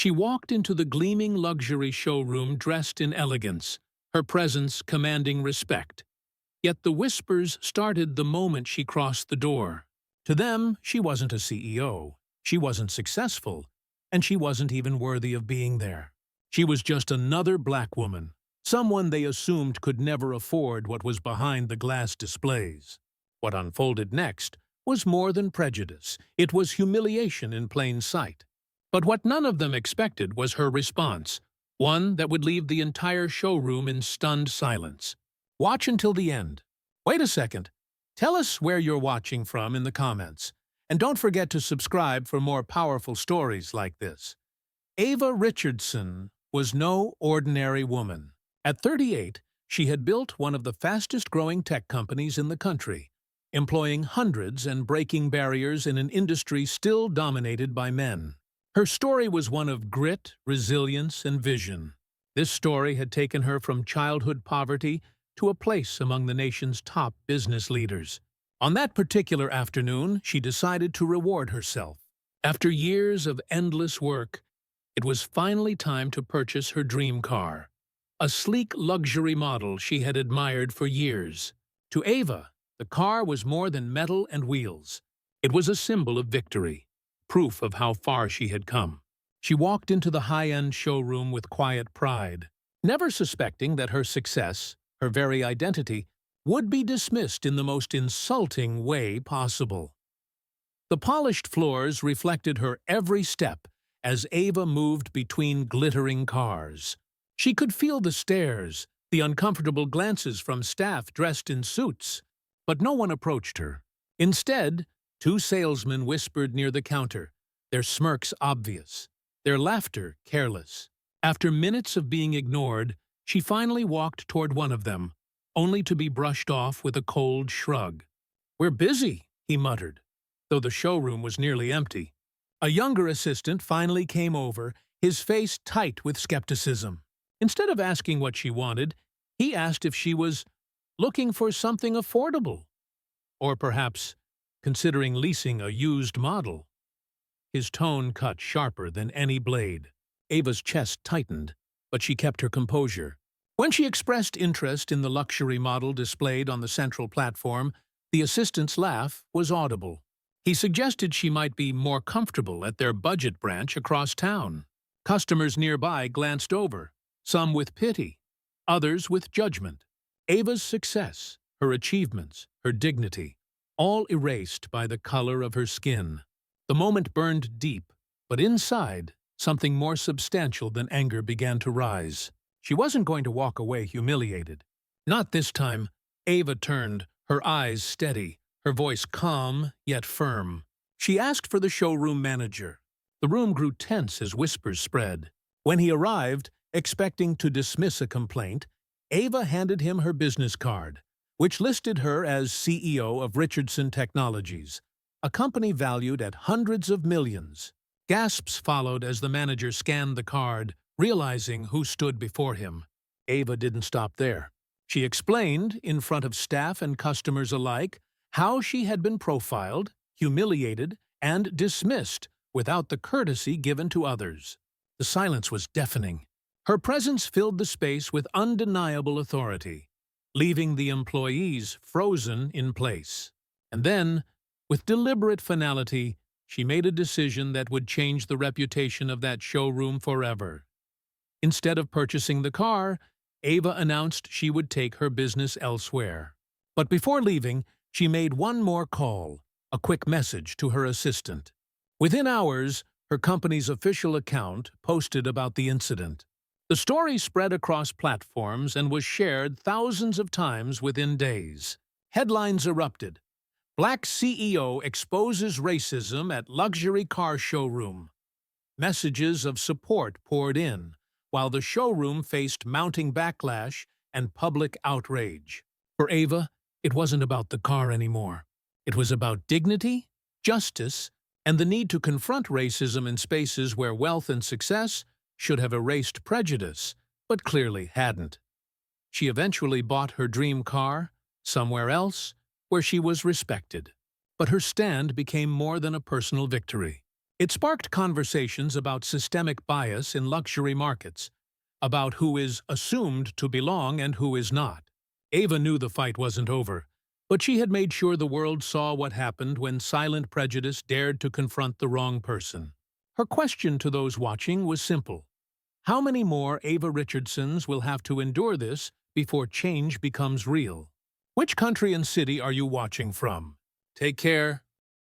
She walked into the gleaming luxury showroom dressed in elegance, her presence commanding respect. Yet the whispers started the moment she crossed the door. To them, she wasn't a CEO, she wasn't successful, and she wasn't even worthy of being there. She was just another black woman, someone they assumed could never afford what was behind the glass displays. What unfolded next was more than prejudice, it was humiliation in plain sight. But what none of them expected was her response, one that would leave the entire showroom in stunned silence. Watch until the end. Wait a second. Tell us where you're watching from in the comments. And don't forget to subscribe for more powerful stories like this. Ava Richardson was no ordinary woman. At 38, she had built one of the fastest-growing tech companies in the country, employing hundreds and breaking barriers in an industry still dominated by men. Her story was one of grit, resilience, and vision. This story had taken her from childhood poverty to a place among the nation's top business leaders. On that particular afternoon, she decided to reward herself. After years of endless work, it was finally time to purchase her dream car, a sleek luxury model she had admired for years. To Ava, the car was more than metal and wheels. It was a symbol of victory, proof of how far she had come. She walked into the high-end showroom with quiet pride, never suspecting that her success, her very identity, would be dismissed in the most insulting way possible. The polished floors reflected her every step as Ava moved between glittering cars. She could feel the stares, the uncomfortable glances from staff dressed in suits, but no one approached her. Instead, two salesmen whispered near the counter, their smirks obvious, their laughter careless. After minutes of being ignored, she finally walked toward one of them, only to be brushed off with a cold shrug. "We're busy," he muttered, though the showroom was nearly empty. A younger assistant finally came over, his face tight with skepticism. Instead of asking what she wanted, he asked if she was looking for something affordable, or perhaps considering leasing a used model. His tone cut sharper than any blade. Ava's chest tightened, but she kept her composure. When she expressed interest in the luxury model displayed on the central platform, the assistant's laugh was audible. He suggested she might be more comfortable at their budget branch across town. Customers nearby glanced over, some with pity, others with judgment. Ava's success, her achievements, her dignity, all erased by the color of her skin. The moment burned deep, but inside, something more substantial than anger began to rise. She wasn't going to walk away humiliated. Not this time. Ava turned, her eyes steady, her voice calm yet firm. She asked for the showroom manager. The room grew tense as whispers spread. When he arrived, expecting to dismiss a complaint, Ava handed him her business card, which listed her as CEO of Richardson Technologies, a company valued at hundreds of millions. Gasps followed as the manager scanned the card, realizing who stood before him. Ava didn't stop there. She explained, in front of staff and customers alike, how she had been profiled, humiliated, and dismissed without the courtesy given to others. The silence was deafening. Her presence filled the space with undeniable authority, leaving the employees frozen in place. And then, with deliberate finality, she made a decision that would change the reputation of that showroom forever. Instead of purchasing the car, Ava announced she would take her business elsewhere. But before leaving, she made one more call, a quick message to her assistant. Within hours, her company's official account posted about the incident. The story spread across platforms and was shared thousands of times within days. Headlines erupted. Black CEO exposes racism at luxury car showroom. Messages of support poured in, while the showroom faced mounting backlash and public outrage. For Ava, it wasn't about the car anymore. It was about dignity, justice, and the need to confront racism in spaces where wealth and success should have erased prejudice, but clearly hadn't. She eventually bought her dream car, somewhere else, where she was respected. But her stand became more than a personal victory. It sparked conversations about systemic bias in luxury markets, about who is assumed to belong and who is not. Ava knew the fight wasn't over, but she had made sure the world saw what happened when silent prejudice dared to confront the wrong person. Her question to those watching was simple. How many more Ava Richardsons will have to endure this before change becomes real? Which country and city are you watching from? Take care.